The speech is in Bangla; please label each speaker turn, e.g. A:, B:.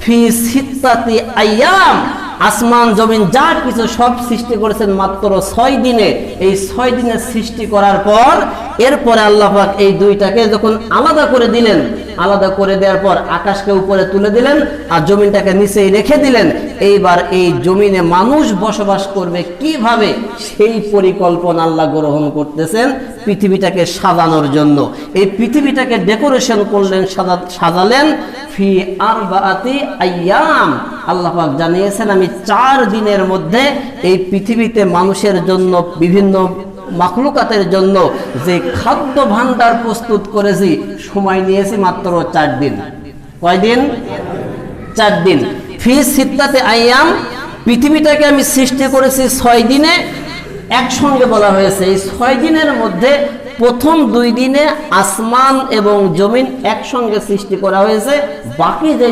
A: ফি সিত্তাতি আইয়াম, আসমান জমিন যা কিছু সব সৃষ্টি করেছেন মাত্র 6 দিনে। এই 6 দিনে সৃষ্টি করার পর এরপরে আল্লাহ পাক এই দুইটাকে যখন আলাদা করে দিলেন, আলাদা করে দেওয়ার পর আকাশকে উপরে তুলে দিলেন আর জমিনটাকে নিচেই রেখে দিলেন। এইবার এই জমিনে মানুষ বসবাস করবে কিভাবে, সেই পরিকল্পনা আল্লাহ গ্রহণ করতেছেন পৃথিবীটাকে সাজানোর জন্য। এই পৃথিবীটাকে ডেকোরেশন করলেন, সাজালেন ফি আরবাআতি আইয়াম। আল্লাহ পাক জানিয়েছেন আমি 4 দিনের মধ্যে এই পৃথিবীতে মানুষের জন্য, বিভিন্ন মাখলুকাতের জন্য যে খাদ্য ভাণ্ডার প্রস্তুত করেছি, সময় নিয়েছি মাত্র 4 দিন। কয়দিন? 4 দিন। ফি সিত্তাতি আইয়াম, পৃথিবীটাকে আমি সৃষ্টি করেছি 6 দিনে। একসঙ্গে বলা হয়েছে এই 6 দিনের মধ্যে প্রথম 2 দিনে আসমান এবং জমিন একসঙ্গে সৃষ্টি করা হয়েছে, বাকি যে